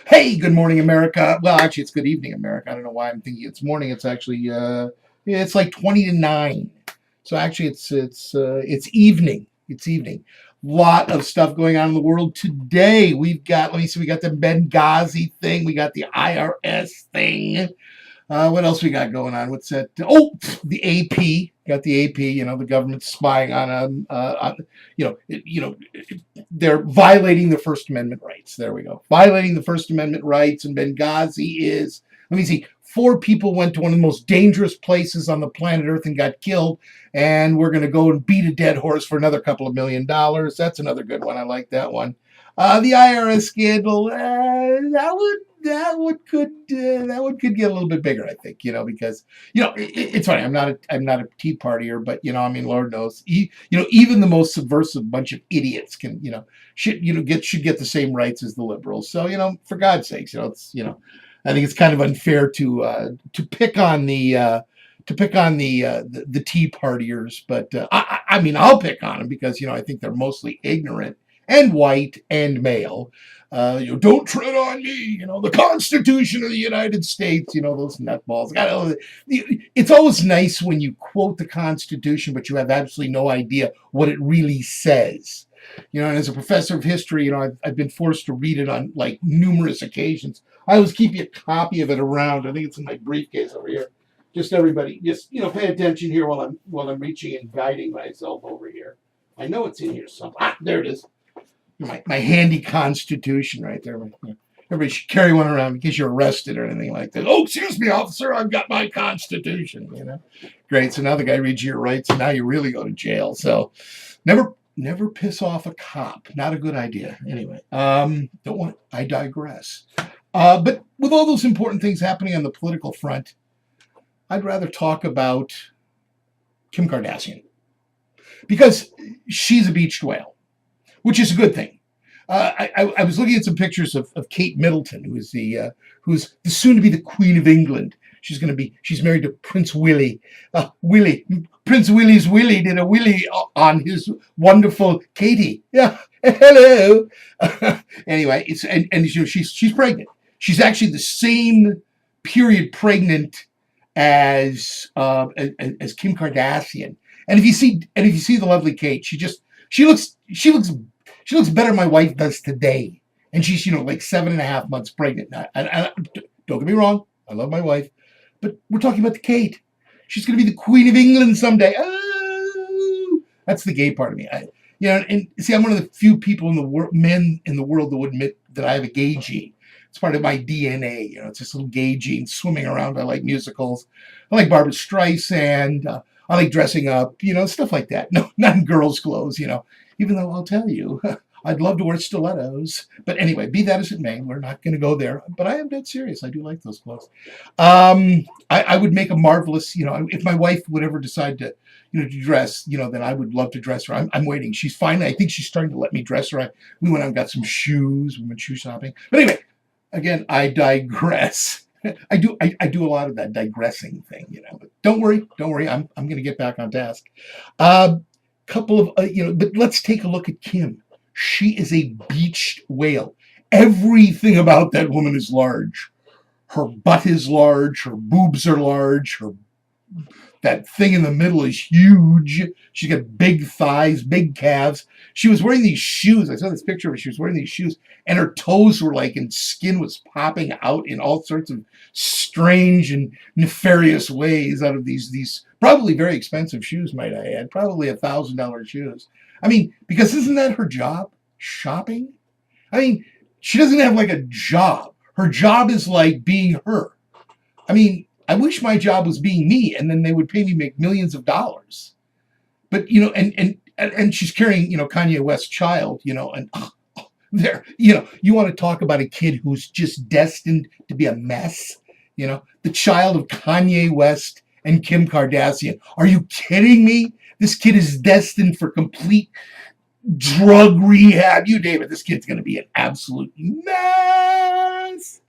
Hey, good morning, America. Well, actually, it's good evening, America. I don't know why I'm thinking it's morning. It's actually it's like 20 to 9. So actually, it's evening. It's evening. Lot of stuff going on in the world today. We've got, let me see, we got the Benghazi thing. We got the IRS thing. What else we got going on? What's that? Oh, the AP. Got the AP. The government spying they're violating the First Amendment rights. There we go. Violating the First Amendment rights. And Benghazi is, let me see, 4 people went to one of the most dangerous places on the planet Earth and got killed. And we're going to go and beat a dead horse for another couple of $1 million. That's another good one. I like that one. The IRS scandal, that one could get a little bit bigger, I think, because it's funny. I'm not a Tea Partier, but I mean, Lord knows, even the most subversive bunch of idiots can, should get the same rights as the liberals. So for God's sakes, I think it's kind of unfair to pick on the Tea Partiers, but I mean, I'll pick on them because I think they're mostly ignorant and white and male. Don't tread on me. The Constitution of the United States. Those nutballs. It's always nice when you quote the Constitution, but you have absolutely no idea what it really says. And as a professor of history, I've been forced to read it on like numerous occasions. I always keep a copy of it around. I think it's in my briefcase over here. Just everybody, pay attention here while I'm reaching and guiding myself over here. I know it's in here somewhere. There it is. My handy Constitution right there. Everybody should carry one around in case you're arrested or anything like that. Oh, excuse me, officer, I've got my Constitution. Great. So now the guy reads your rights, and now you really go to jail. So never piss off a cop. Not a good idea. Anyway, I digress. But with all those important things happening on the political front, I'd rather talk about Kim Kardashian because she's a beached whale, which is a good thing. I was looking at some pictures of Kate Middleton, who's the soon to be the Queen of England. She's married to Prince Willie. Prince Willie's Willie did a Willie on his wonderful Katie. Yeah, hello. Anyway, she's pregnant. She's actually the same period pregnant as Kim Kardashian. And if you see the lovely Kate, she looks better than my wife does today. And she's, like 7.5 months pregnant. I don't get me wrong. I love my wife, but we're talking about the Kate. She's going to be the Queen of England someday. Oh, that's the gay part of me. And see, I'm one of the few people men in the world that would admit that I have a gay gene. It's part of my DNA. It's this little gay gene swimming around. I like musicals. I like Barbra Streisand. I like dressing up, stuff like that. No, not in girls' clothes, even though I'll tell you, I'd love to wear stilettos. But anyway, be that as it may, we're not going to go there. But I am dead serious. I do like those clothes. I would make a marvelous, if my wife would ever decide to, to dress, then I would love to dress her. I'm waiting. She's finally, I think she's starting to let me dress her. We went out and got some shoes. We went shoe shopping. But anyway, again, I digress. I do a lot of that digressing thing, But don't worry. I'm going to get back on task. Couple of but let's take a look at Kim. She is a beached whale. Everything about that woman is large. Her butt is large. Her boobs are large. That thing in the middle is huge. She's got big thighs, big calves. She was wearing these shoes. I saw this picture of her. She was wearing these shoes, and her toes were and skin was popping out in all sorts of strange and nefarious ways out of these probably very expensive shoes, might I add. Probably $1,000 shoes. I mean, because isn't that her job? Shopping? I mean, she doesn't have a job. Her job is being her. I mean, I wish my job was being me, and then they would pay me make millions of dollars. But and she's carrying Kanye West's child, and there you want to talk about a kid who's just destined to be a mess, the child of Kanye West and Kim Kardashian. Are you kidding me? This kid is destined for complete drug rehab, you name it. This kid's going to be an absolute mess.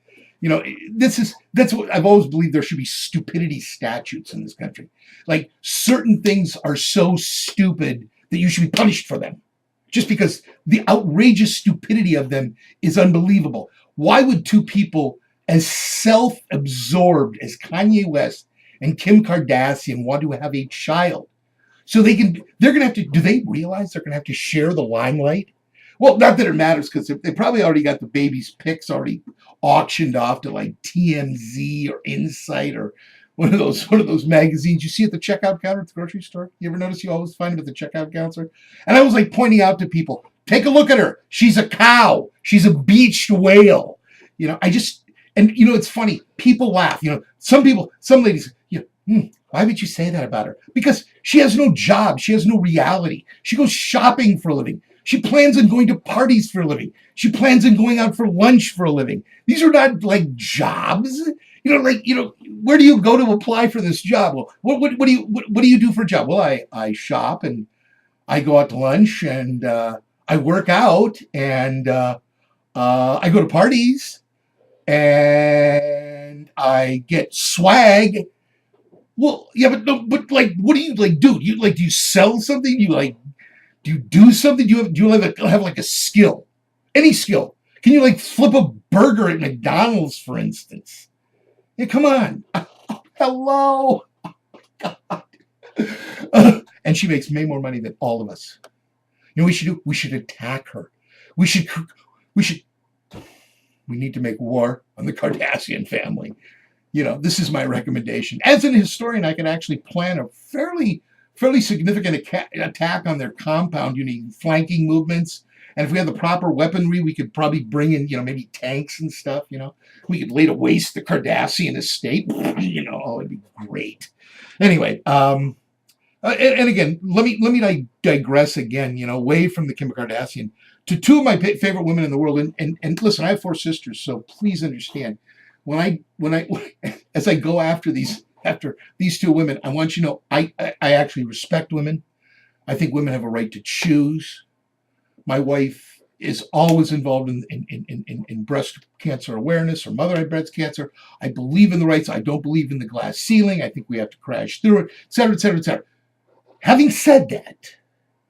You know, that's what I've always believed. There should be stupidity statutes in this country. Like certain things are so stupid that you should be punished for them, just because the outrageous stupidity of them is unbelievable. Why would two people as self-absorbed as Kanye West and Kim Kardashian want to have a child? So they're going to have to, do they realize they're going to have to share the limelight? Well, not that it matters, because they probably already got the baby's pics already auctioned off to like TMZ or Insight or one of those magazines you see at the checkout counter at the grocery store. You ever notice you always find them at the checkout counter? And I was like pointing out to people, take a look at her. She's a cow. She's a beached whale. You know, and you know, it's funny. People laugh. You know, some ladies, you know, why would you say that about her? Because she has no job. She has no reality. She goes shopping for a living. She plans on going to parties for a living. She plans on going out for lunch for a living. These are not like jobs. You know, like, you know, where do you go to apply for this job? Well, what do you do for a job? Well, I shop and I go out to lunch and I work out and I go to parties and I get swag. Well, yeah, but no, but like, what do you like do? Do you sell something? Do you do something? Do you have like a skill? Any skill? Can you like flip a burger at McDonald's, for instance? Yeah, come on. Hello. And she makes way more money than all of us. You know what we should do? We should attack her. We need to make war on the Kardashian family. You know, this is my recommendation. As an historian, I can actually plan a fairly significant attack on their compound. You need flanking movements. And if we have the proper weaponry, we could probably bring in, you know, maybe tanks and stuff, you know. We could lay to waste the Kardashian estate. You know, oh, it'd be great. Anyway, and again, let me digress again, you know, away from the Kim Kardashian to two of my favorite women in the world. And listen, I have 4 sisters, so please understand. When I as I go after these 2 women, I want you to know I actually respect women. I think women have a right to choose. My wife is always involved in breast cancer awareness or mother-had breast cancer. I believe in the rights. I don't believe in the glass ceiling. I think we have to crash through it, et cetera, et cetera, et cetera. Having said that,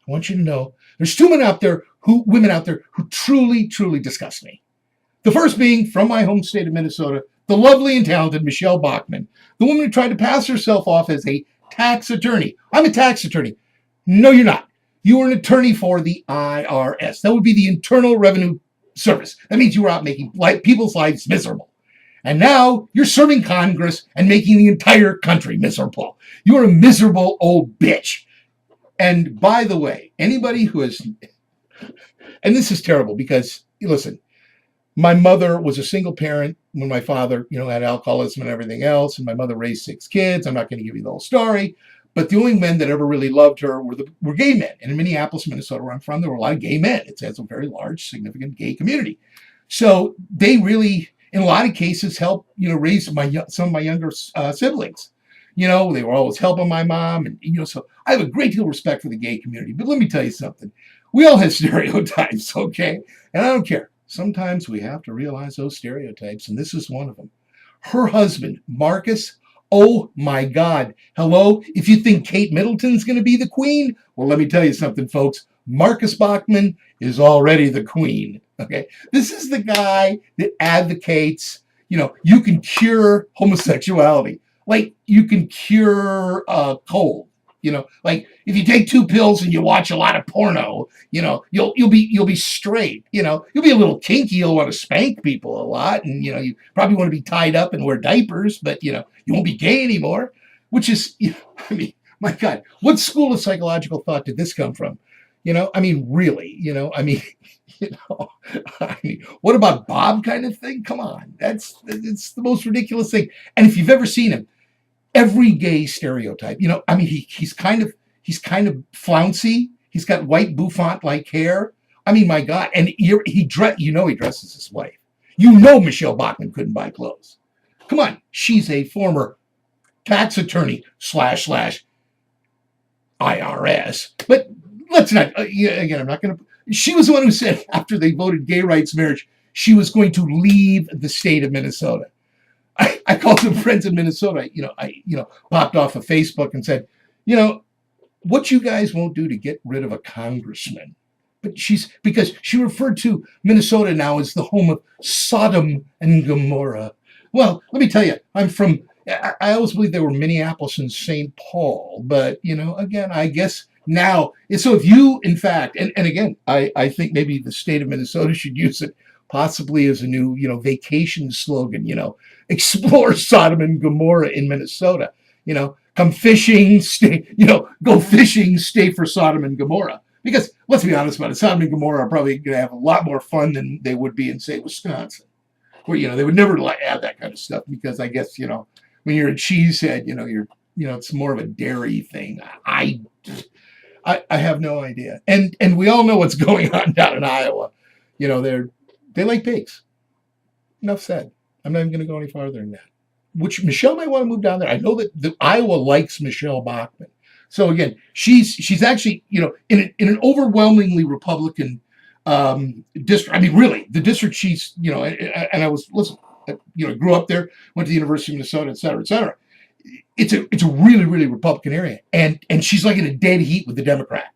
I want you to know there's 2 women out there who truly, truly disgust me. The first being, from my home state of Minnesota, the lovely and talented Michele Bachmann, the woman who tried to pass herself off as a tax attorney. I'm a tax attorney. No, you're not. You are an attorney for the IRS. That would be the Internal Revenue Service. That means you were out making people's lives miserable. And now you're serving Congress and making the entire country miserable. You're a miserable old bitch. And by the way, anybody who has, and this is terrible because, listen, my mother was a single parent when my father, you know, had alcoholism and everything else, and my mother raised 6 kids. I'm not going to give you the whole story, but the only men that ever really loved her were gay men. And in Minneapolis, Minnesota, where I'm from, there were a lot of gay men. It has a very large, significant gay community. So they really, in a lot of cases, helped, you know, raise some of my younger siblings. You know, they were always helping my mom, and you know, so I have a great deal of respect for the gay community. But let me tell you something: we all have stereotypes, okay? And I don't care. Sometimes we have to realize those stereotypes, and this is one of them. Her husband, Marcus, oh my God. Hello? If you think Kate Middleton's going to be the queen, well, let me tell you something, folks. Marcus Bachmann is already the queen, okay? This is the guy that advocates, you know, you can cure homosexuality. Like you can cure cold. You know, like if you take 2 pills and you watch a lot of porno, you know, you'll be straight. You know, you'll be a little kinky. You'll want to spank people a lot, and you know, you probably want to be tied up and wear diapers, but you know, you won't be gay anymore. Which is, you know, I mean, my God, what school of psychological thought did this come from? You know, I mean, really, you know, I mean, you know, I mean, what about Bob kind of thing? Come on, it's the most ridiculous thing. And if you've ever seen him, every gay stereotype, you know, I mean, he's kind of flouncy. He's got white bouffant-like hair. I mean, my God, and he dresses his wife. You know, Michele Bachmann couldn't buy clothes. Come on, she's a former tax attorney / IRS. But let's not, yeah, again, I'm not going to, she was the one who said after they voted gay rights marriage, she was going to leave the state of Minnesota. I called some friends in Minnesota, popped off of Facebook and said, you know, what you guys won't do to get rid of a congressman. But because she referred to Minnesota now as the home of Sodom and Gomorrah. Well, let me tell you, I always believed there were Minneapolis and St. Paul, but, again, I guess now, so if you, in fact, and again, I think maybe the state of Minnesota should use it possibly as a new, vacation slogan, explore Sodom and Gomorrah in Minnesota, come fishing, stay, go fishing, stay for Sodom and Gomorrah. Because let's be honest about it, Sodom and Gomorrah are probably going to have a lot more fun than they would be in, say, Wisconsin, where they would never add that kind of stuff because I guess when you're a cheesehead, it's more of a dairy thing. I have no idea, and we all know what's going on down in Iowa. They like pigs. Enough said. I'm not even going to go any farther than that. Which Michele might want to move down there. I know that Iowa likes Michele Bachmann. So again, she's actually in an overwhelmingly Republican district. I mean, really, the district she's and I was grew up there, went to the University of Minnesota, et cetera, et cetera. It's a really really Republican area, and she's like in a dead heat with the Democrat.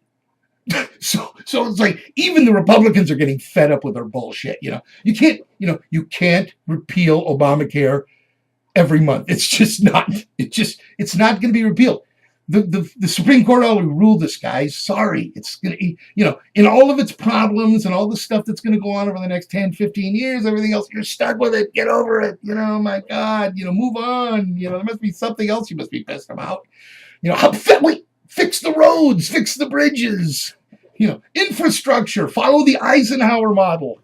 So it's like even the Republicans are getting fed up with their bullshit. You can't repeal Obamacare every month. It's just not. It's not going to be repealed. The Supreme Court already ruled this, guys. Sorry. It's going to, in all of its problems and all the stuff that's going to go on over the next 10, 15 years, everything else, you're stuck with it. Get over it. My God, move on. There must be something else you must be pissed about. Fix the roads, fix the bridges, infrastructure, follow the Eisenhower model.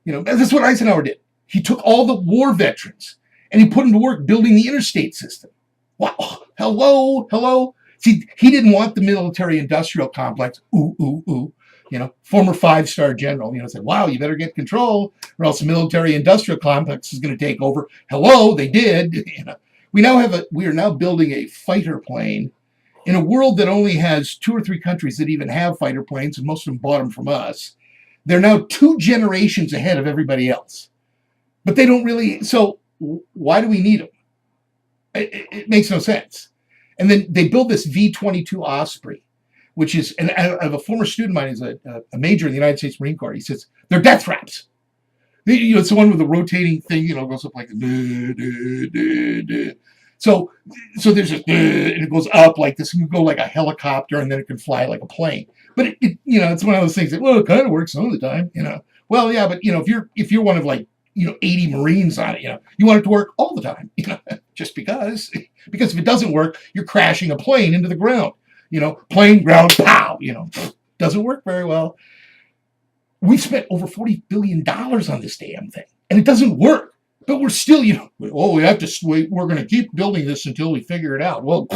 That's what Eisenhower did. He took all the war veterans and he put them to work building the interstate system. Wow. Hello. See, he didn't want the military-industrial complex. Ooh. Former 5-star general, said, wow, you better get control or else the military-industrial complex is going to take over. Hello, they did. We are now building a fighter plane in a world that only has 2 or 3 countries that even have fighter planes, and most of them bought them from us. They're now 2 generations ahead of everybody else. But they don't really, so why do we need them? It makes no sense. And then they build this V-22 Osprey, which is, and I have a former student of mine who's a major in the United States Marine Corps. He says, they're death traps. It's the one with the rotating thing, goes up like, so there's a, and it goes up like this. It can go like a helicopter, and then it can fly like a plane. But it's one of those things that, well, it kind of works some of the time, Well, yeah, but if you're one of like 80 Marines on it, you want it to work all the time, just because if it doesn't work, you're crashing a plane into the ground, plane, ground, pow, doesn't work very well. We've spent over $40 billion on this damn thing, and it doesn't work, but we're still, we have to wait. We're going to keep building this until we figure it out. Well,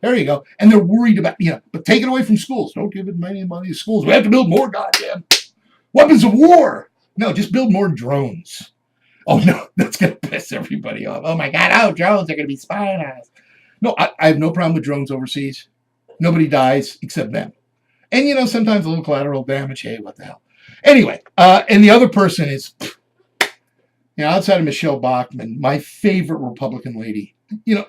there you go. And they're worried about, but take it away from schools. Don't give it any money to schools. We have to build more goddamn weapons of war. No, just build more drones. Oh, no, that's going to piss everybody off. Oh, my God. Drones are going to be spying on us. No, I have no problem with drones overseas. Nobody dies except them. And, sometimes a little collateral damage. Hey, what the hell? Anyway, and the other person is, outside of Michele Bachmann, my favorite Republican lady,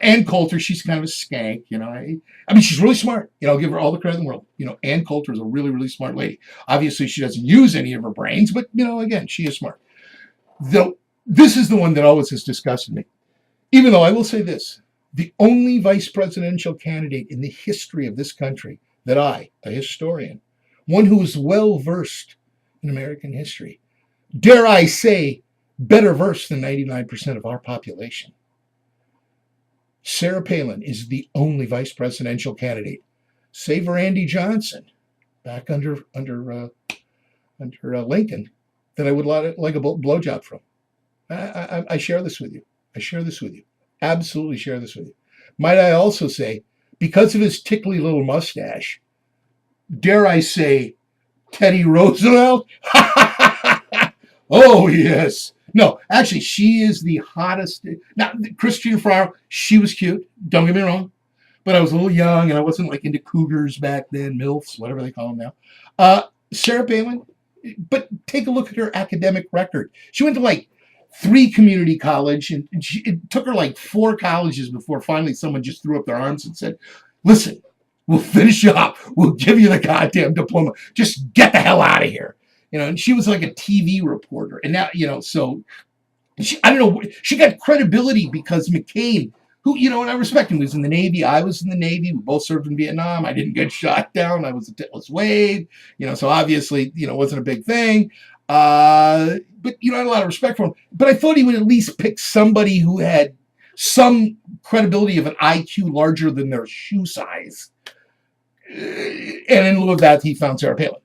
Ann Coulter, she's kind of a skank, I mean, she's really smart. I'll give her all the credit in the world. Ann Coulter is a really, really smart lady. Obviously, she doesn't use any of her brains, but, again, she is smart. Though, this is the one that always has disgusted me. Even though I will say this, the only vice presidential candidate in the history of this country that I, a historian, one who is well-versed in American history, dare I say, better versed than 99% of our population, Sarah Palin is the only vice presidential candidate, save for Andy Johnson, back under Lincoln, that I would like a blowjob from. I share this with you. Absolutely share this with you. Might I also say, because of his tickly little mustache, dare I say, Teddy Roosevelt? Oh, yes. No, actually, she is the hottest. Now, Christine Ferraro, she was cute. Don't get me wrong. but I was a little young and I wasn't like into cougars back then, MILFs, whatever they call them now. Sarah Palin, but take a look at her academic record. She went to like 3 community college, and it took her like 4 colleges before finally someone just threw up their arms and said, "Listen, we'll finish you up. We'll give you the goddamn diploma. Just get the hell out of here." And she was like a TV reporter, and now so I don't know. She got credibility because McCain, who, and I respect him, was in the Navy. I was in the Navy. We both served in Vietnam. I didn't get shot down. I was a titless Wade, so obviously, it wasn't a big thing. But, I had a lot of respect for him. But I thought he would at least pick somebody who had some credibility of an IQ larger than their shoe size. And in lieu of that, he found Sarah Palin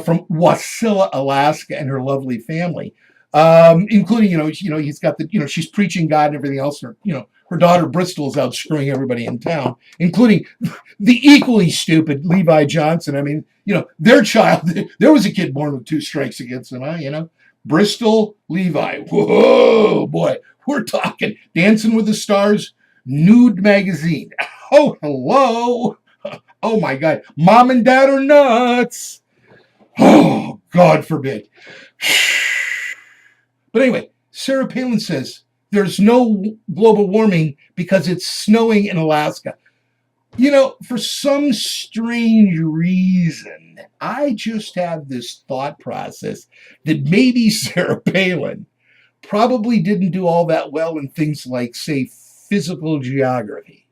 from Wasilla, Alaska, and her lovely family. Including, he's got the, she's preaching God and everything else. Her daughter Bristol's out screwing everybody in town, including the equally stupid Levi Johnson. I mean, their child, there was a kid born with 2 strikes against him, Bristol, Levi. Whoa, boy, we're talking Dancing with the Stars, nude magazine. Oh, hello. Oh, my God. Mom and Dad are nuts. Oh, God forbid. But anyway, Sarah Palin says there's no global warming because it's snowing in Alaska. For some strange reason, I just have this thought process that maybe Sarah Palin probably didn't do all that well in things like, say, physical geography.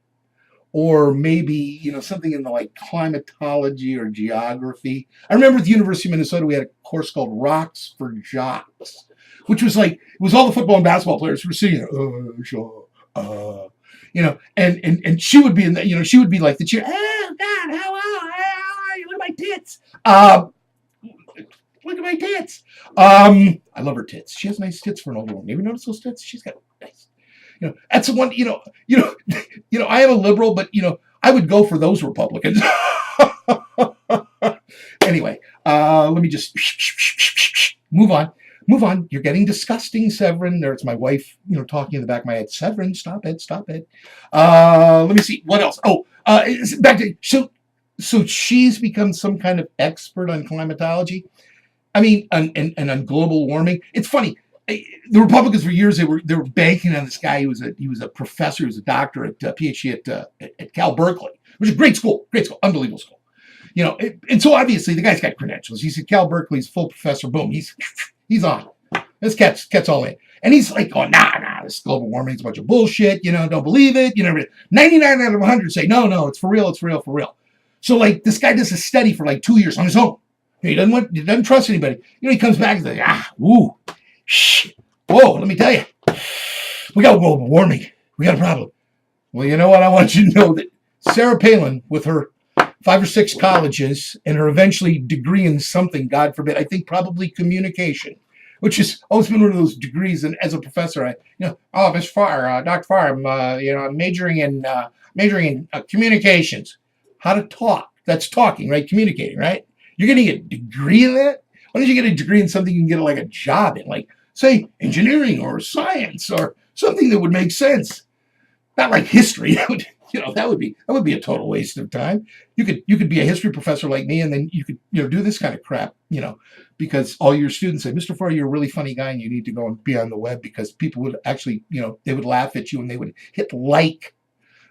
Or maybe, something in the like climatology or geography. I remember at the University of Minnesota, we had a course called Rocks for Jocks, which was like, it was all the football and basketball players who were sitting there, and she would be in the, she would be like the cheer, "Oh God, how are you? Look at my tits. Look at my tits." I love her tits. She has nice tits for an older woman. You ever notice those tits? She's got nice. That's the one, I am a liberal, but, I would go for those Republicans. Anyway, let me just move on. You're getting disgusting, Severin. There's my wife, talking in the back of my head. Severin, stop it. Let me see. What else? Oh, back to, so she's become some kind of expert on climatology. I mean, and on global warming. It's funny. The Republicans for years, they were banking on this guy. He was a professor, he was a doctor at PhD at Cal Berkeley, which is a great school, unbelievable school. And so obviously the guy's got credentials. He's at Cal Berkeley, he's full professor. Boom, he's on. This cat's all in, and he's like, "Oh, nah, this global warming is a bunch of bullshit. Don't believe it. 99 out of 100 say no, it's for real, for real." So like this guy does a study for like 2 years on his own. He doesn't trust anybody. He comes back and says, whoa, let me tell you, we got global warming. We got a problem. Well, you know what? I want you to know that Sarah Palin, with her 5 or 6 colleges and her eventually degree in something, God forbid, I think probably communication, which has always been one of those degrees. And as a professor, Miss Farr, Dr. Farr, I'm majoring in communications. How to talk. That's talking, right? Communicating, right? You're getting a degree in that? Why don't you get a degree in something you can get like a job in, like, say, engineering or science or something that would make sense? Not like history. That would be a total waste of time. You could be a history professor like me, and then you could do this kind of crap, because all your students say, "Mr. Farr, you're a really funny guy, and you need to go and be on the web," because people would actually, they would laugh at you and they would hit like.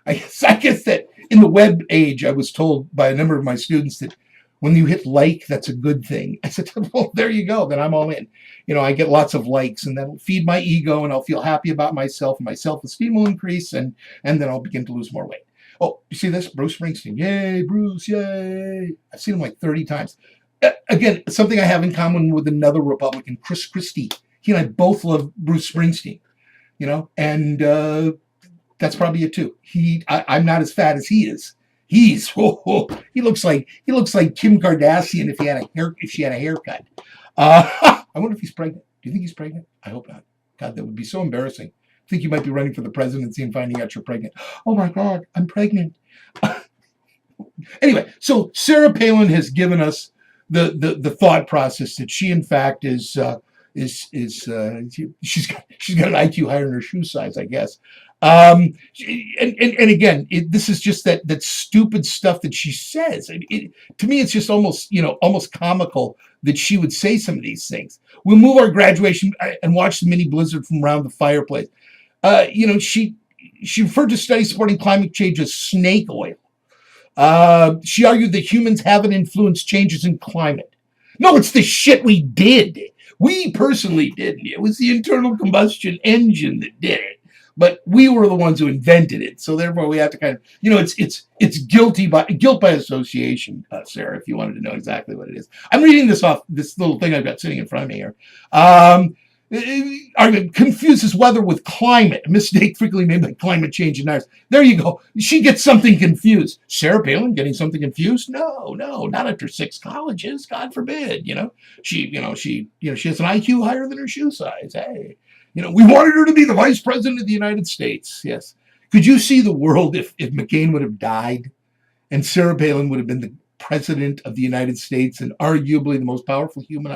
I guess that in the web age, I was told by a number of my students that when you hit like, that's a good thing. I said, well, there you go. Then I'm all in. I get lots of likes, and that'll feed my ego, and I'll feel happy about myself, and my self-esteem will increase, and then I'll begin to lose more weight. Oh, you see this? Bruce Springsteen. Yay, Bruce, yay. I've seen him like 30 times. Again, something I have in common with another Republican, Chris Christie. He and I both love Bruce Springsteen, and that's probably it too. I'm not as fat as he is. He looks like Kim Kardashian if she had a haircut. I wonder if he's pregnant. Do you think he's pregnant? I hope not. God, that would be so embarrassing. I think you might be running for the presidency and finding out you're pregnant. Oh my God, I'm pregnant. Anyway, so Sarah Palin has given us the thought process that she in fact is she's got an IQ higher than her shoe size, I guess. And again, this is just that stupid stuff that she says. To me, it's just almost comical that she would say some of these things. We'll move our graduation and watch the mini blizzard from around the fireplace. She referred to studies supporting climate change as snake oil. She argued that humans haven't influenced changes in climate. No, it's the shit we did. We personally didn't. It was the internal combustion engine that did it. But we were the ones who invented it, so therefore we have to kind of, it's guilt by association, Sarah. If you wanted to know exactly what it is, I'm reading this off this little thing I've got sitting in front of me here. Argument confuses weather with climate. A mistake frequently made by climate change and ours. There you go. She gets something confused. Sarah Palin getting something confused? No, not after 6 colleges. God forbid. She has an IQ higher than her shoe size. Hey. We wanted her to be the vice president of the United States. Yes. Could you see the world if McCain would have died and Sarah Palin would have been the president of the United States and arguably the most powerful human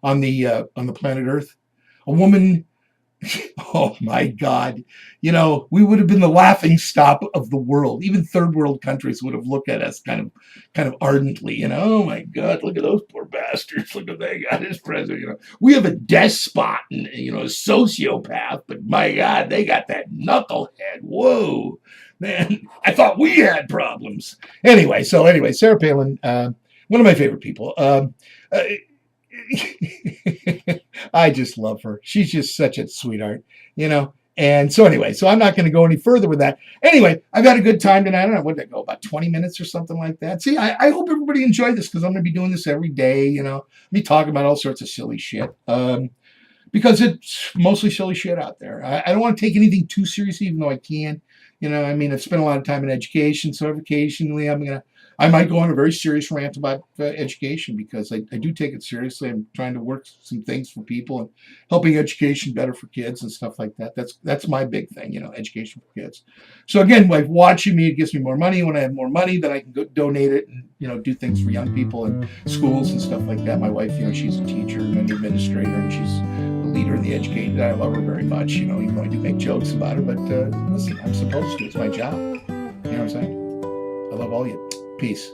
on the planet Earth? A woman, oh my God, we would have been the laughing stock of the world. Even third world countries would have looked at us kind of ardently, oh my God, look at those poor bastards. Look what they got as president. We have a despot and, a sociopath, but my God, they got that knucklehead. Whoa, man, I thought we had problems. Anyway, Sarah Palin, one of my favorite people. I just love her. She's just such a sweetheart, And so I'm not going to go any further with that. Anyway, I've had a good time tonight. I don't know, what did I go, about 20 minutes or something like that? See, I hope everybody enjoyed this because I'm going to be doing this every day, me talking about all sorts of silly shit. Because it's mostly silly shit out there. I don't want to take anything too seriously, even though I can. I've spent a lot of time in education, so occasionally I might go on a very serious rant about education because I do take it seriously. I'm trying to work some things for people and helping education better for kids and stuff like that. That's my big thing, education for kids. So again, by watching me, it gives me more money. When I have more money, then I can go donate it and do things for young people and schools and stuff like that. My wife, she's a teacher and an administrator, and she's a leader in the education. I love her very much. Even though I do make jokes about her, but listen, I'm supposed to. It's my job. You know what I'm saying? I love all you. Peace.